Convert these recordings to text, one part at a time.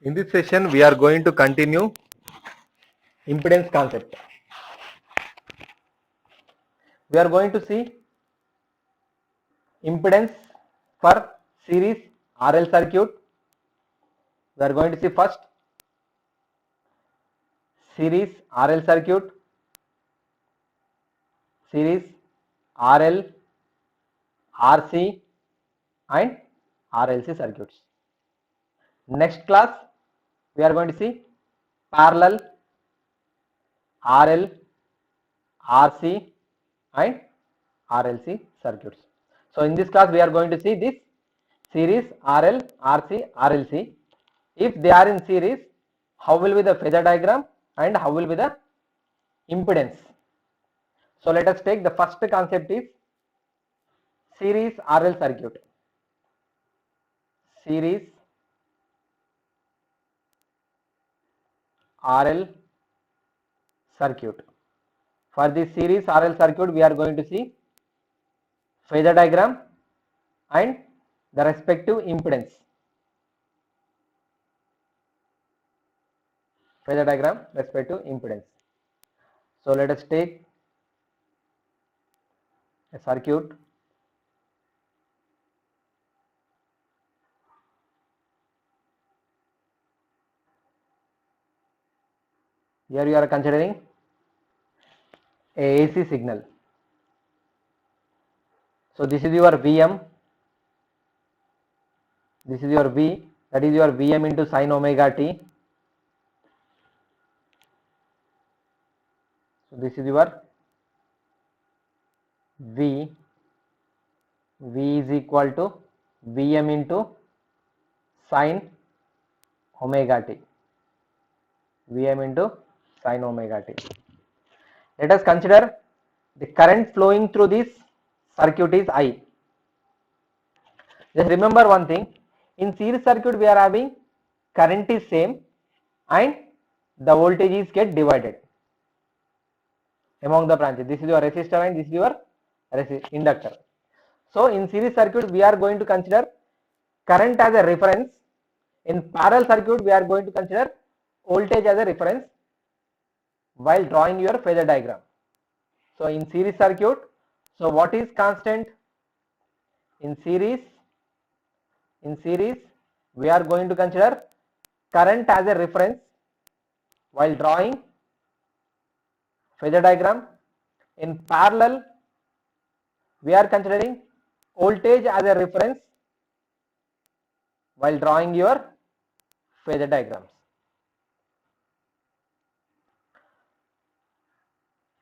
In this session, we are going to continue impedance concept. We are going to see impedance for series RL circuit. We are going to see first series RL circuit, series RL, RC and RLC circuits. Next class, we are going to see parallel RL, RC and RLC circuits. So in this class we are going to see this series RL, RC, RLC. If they are in series, how will be the phasor diagram and how will be the impedance. So let us take the first concept is series RL circuit. Series RL circuit. For this series RL circuit, we are going to see phasor diagram and the respective impedance. Phasor diagram, respective impedance. So let us take a circuit. Here you are considering a AC signal. So this is your Vm. This is your V. That is your Vm into sin omega t. So this is your V. V is equal to Vm into sin omega t. Vm into sin omega t. Let us consider the current flowing through this circuit is I. Just remember one thing, in series circuit we are having current is same and the voltage is get divided among the branches. This is your resistor and this is your inductor. So in series circuit we are going to consider current as a reference. In parallel circuit we are going to consider voltage as a reference while drawing your phasor diagram. So in series circuit, so what is constant? In series we are going to consider current as a reference while drawing phasor diagram. In parallel we are considering voltage as a reference while drawing your phasor diagrams.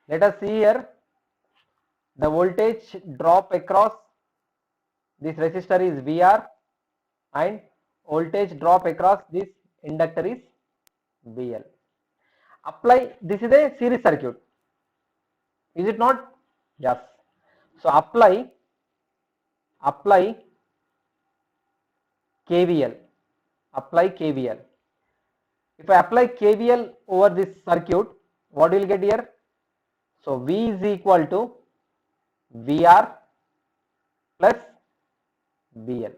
Let us see here the voltage drop across this resistor is VR and voltage drop across this inductor is VL. Apply, this is a series circuit, is it not? Yes. So apply KVL. Apply KVL. If I apply KVL over this circuit, what will get here? So V is equal to VR plus VL.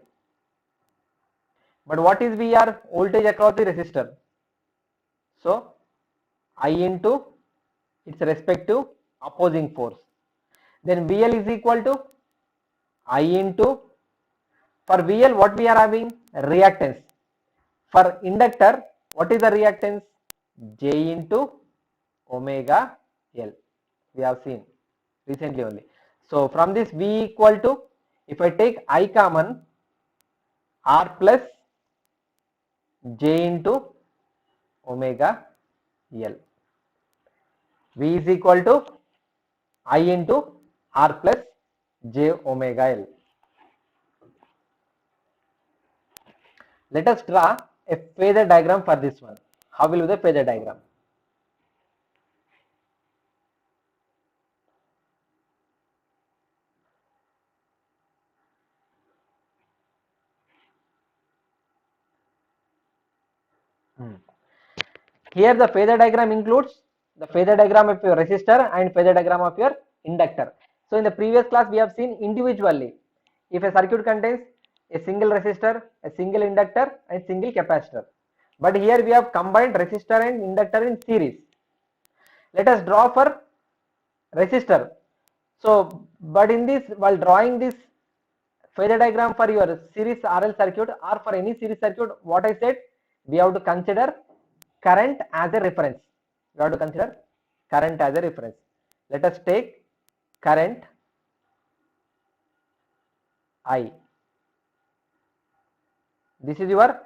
But what is VR? Voltage across the resistor. So I into its respective opposing force. Then VL is equal to I into, for VL what we are having? Reactance. For inductor, what is the reactance? J into omega L. We have seen recently only. So from this V equal to, if I take I common, R plus J into omega L. V is equal to I into R plus J omega L. Let us draw a phasor diagram for this one. How will be the phasor diagram? Here the phasor diagram includes the phasor diagram of your resistor and phasor diagram of your inductor. So in the previous class we have seen individually, if a circuit contains a single resistor, a single inductor and single capacitor. but here we have combined resistor and inductor in series. Let us draw for resistor. So, but in this, while drawing this phasor diagram for your series RL circuit or for any series circuit, what I said, we have to consider current as a reference. We have to consider current as a reference. Let us take current I. This is your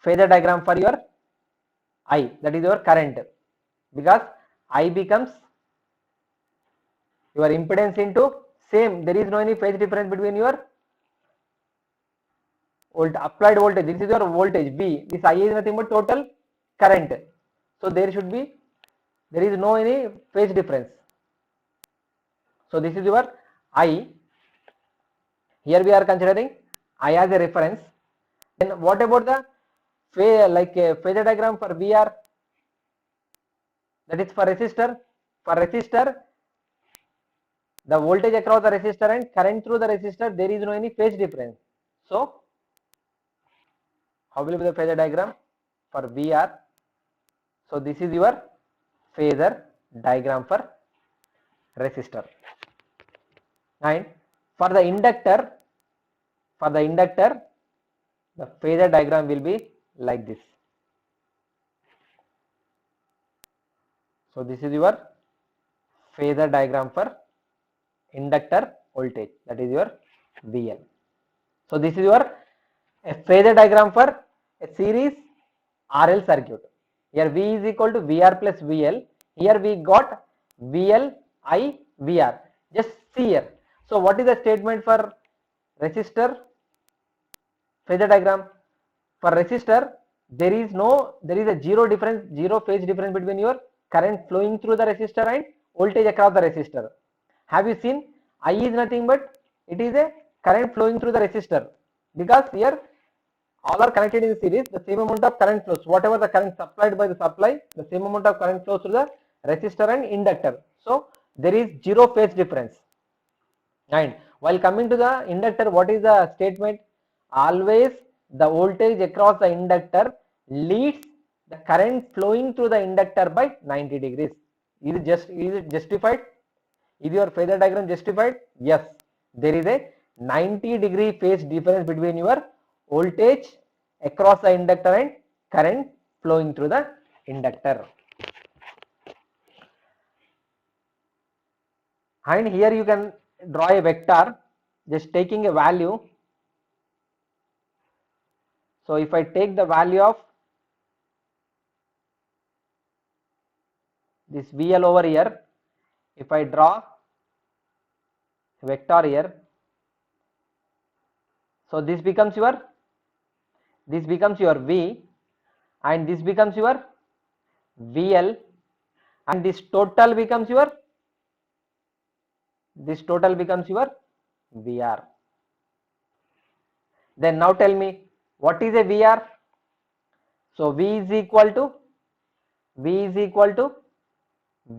phasor diagram for your I, that is your current, because I becomes your impedance into same, there is no any phase difference between your applied voltage. This is your voltage V. This I is nothing but total current. So there is no any phase difference. So this is your I. Here we are considering I as a reference. Then what about the phasor diagram for VR? That is for resistor. For resistor, the voltage across the resistor and current through the resistor, there is no any phase difference. So how will be the phasor diagram for VR? So this is your phasor diagram for resistor. And for the inductor, the phasor diagram will be like this. So this is your phasor diagram for inductor voltage, that is your VL. So this is your a phasor diagram for a series RL circuit. Here V is equal to VR plus VL. Here we got VL, I, VR. Just see here. So what is the statement for resistor phasor diagram? For resistor, there is a zero phase difference between your current flowing through the resistor and voltage across the resistor. Have you seen? I is nothing but it is a current flowing through the resistor, because here all are connected in series, the same amount of current flows, whatever the current supplied by the supply, the same amount of current flows through the resistor and inductor. So there is zero phase difference. And while coming to the inductor, what is the statement? Always the voltage across the inductor leads the current flowing through the inductor by 90 degrees. Is it justified? Is your phasor diagram justified? Yes. There is a 90-degree phase difference between your voltage across the inductor and current flowing through the inductor. And here you can draw a vector, just taking a value. So if I take the value of this VL over here, if I draw a vector here, so this becomes your V, and this becomes your VL, and this total becomes your VR. Then now tell me, what is a VR? So V is equal to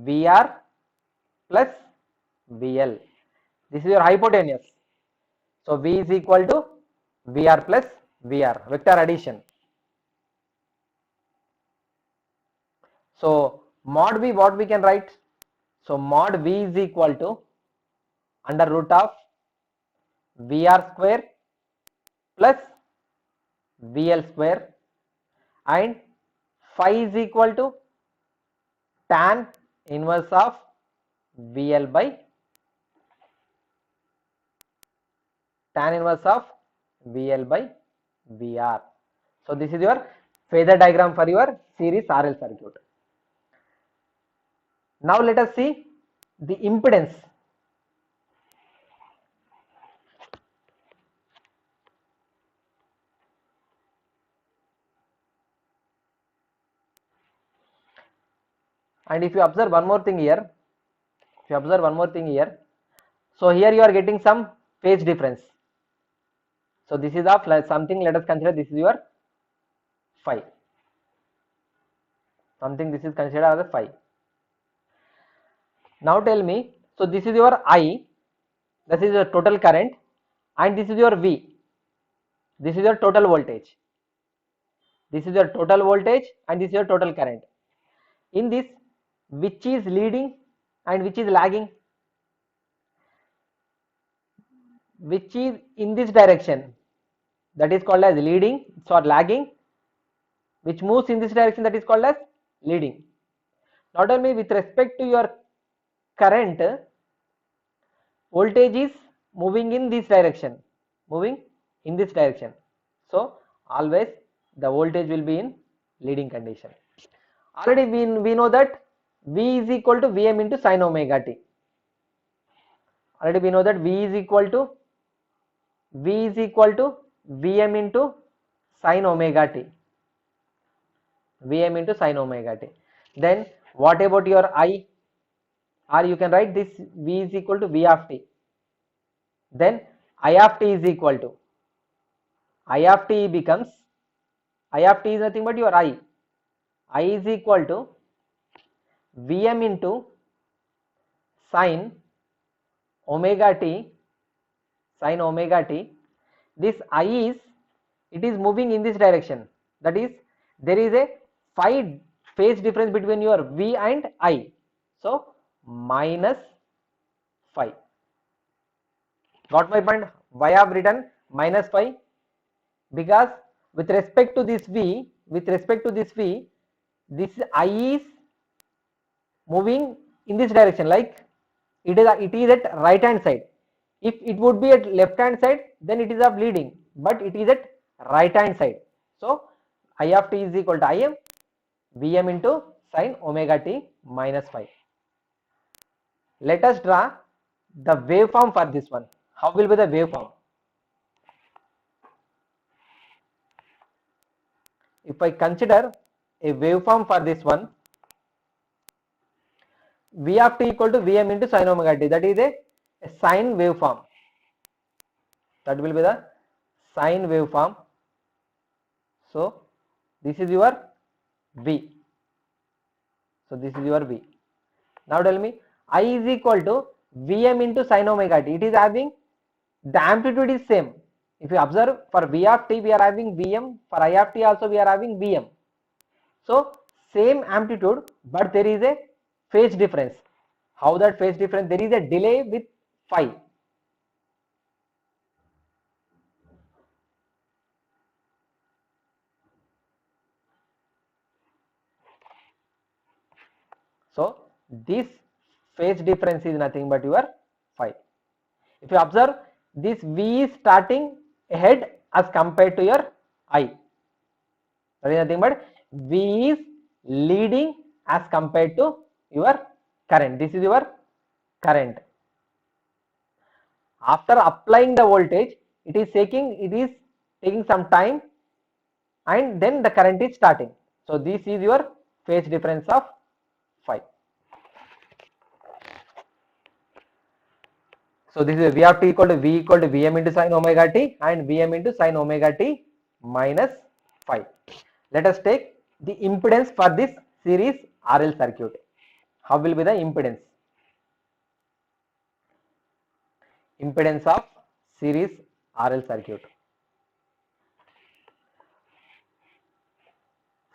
VR plus VL. This is your hypotenuse. So V is equal to VR plus VR, vector addition. So mod V, what we can write? So mod V is equal to under root of VR square plus VL square, and phi is equal to tan inverse of VL by VR. So this is your phasor diagram for your series RL circuit. Now let us see the impedance. And if you observe one more thing here, so here you are getting some phase difference. So this is of something, let us consider this is your phi. Something this is considered as a phi. Now tell me, so this is your I, this is your total current, and this is your V. This is your total voltage. This is your total voltage and this is your total current. In this, which is leading and which is lagging? Which is in this direction, that is called as leading, or lagging. Which moves in this direction, that is called as leading. Not only with respect to your current, voltage is moving in this direction, so always the voltage will be in leading condition. Already we know that V is equal to Vm into sin omega t. Already we know that V is equal to Vm into sin omega t. Vm into sin omega t. Then what about your I? Or you can write this V is equal to V of t. Then I of t is equal to, I of t becomes, I of t is nothing but your I. I is equal to Vm into sin omega t, This I is, it is moving in this direction, that is there is a phi phase difference between your V and I, so minus phi. Got my point? Why I have written minus phi? Because with respect to this V, this I is moving in this direction, like it is at right hand side. If it would be at left hand side, then it is of leading, but it is at right hand side. So I of t is equal to Im Vm into sin omega t minus phi. Let us draw the waveform for this one. How will be the waveform? If I consider a waveform for this one, V of t equal to Vm into sin omega t, that is a sine waveform. That will be the sine waveform. So this is your V. So this is your V. Now tell me, I is equal to Vm into sin omega t. It is having, the amplitude is same. If you observe, for V of t we are having Vm, for I of t also we are having Vm. So same amplitude, but there is a phase difference. How that phase difference? There is a delay with phi. So this phase difference is nothing but your phi. If you observe, this V is starting ahead as compared to your I. That is nothing but V is leading as compared to your current. This is your current. After applying the voltage, it is taking some time, and then the current is starting. So this is your phase difference of phi. So this is V of t equal to Vm into sin omega t and Vm into sin omega t minus phi. Let us take the impedance for this series RL circuit. How will be the impedance? Impedance of series RL circuit.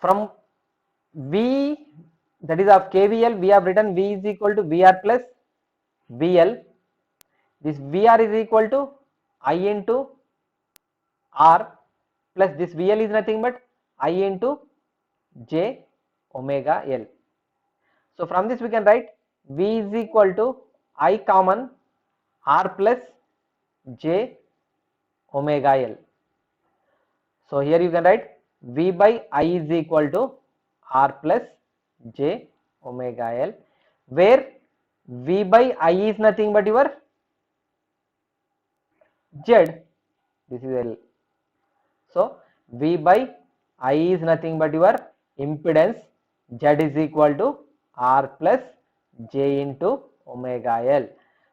From V, that is of KVL, we have written V is equal to VR plus VL. This VR is equal to I into R plus this VL is nothing but I into J omega L. So from this we can write V is equal to I common R plus J omega L. So here you can write V by I is equal to R plus J omega L, where V by I is nothing but your Z. This is L. So V by I is nothing but your impedance. Z is equal to R plus J into omega L,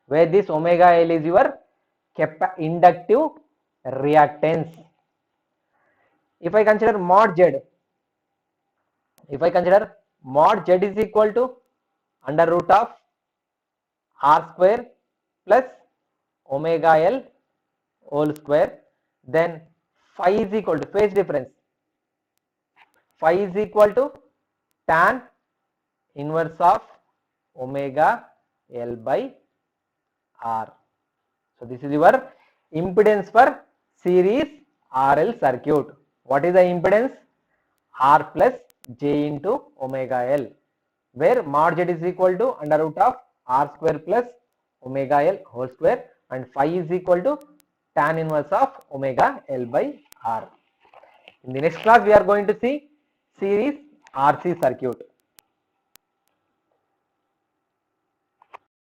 where this omega L is your inductive reactance. If I consider mod Z, mod Z is equal to under root of R square plus omega L whole square, then phi is equal to phase difference. phi is equal to tan inverse of omega L by R. So this is your impedance for series RL circuit. What is the impedance? R plus J into omega L, where mod Z is equal to under root of R square plus omega L whole square, and phi is equal to tan inverse of omega L by R. In the next class we are going to see series RC circuit.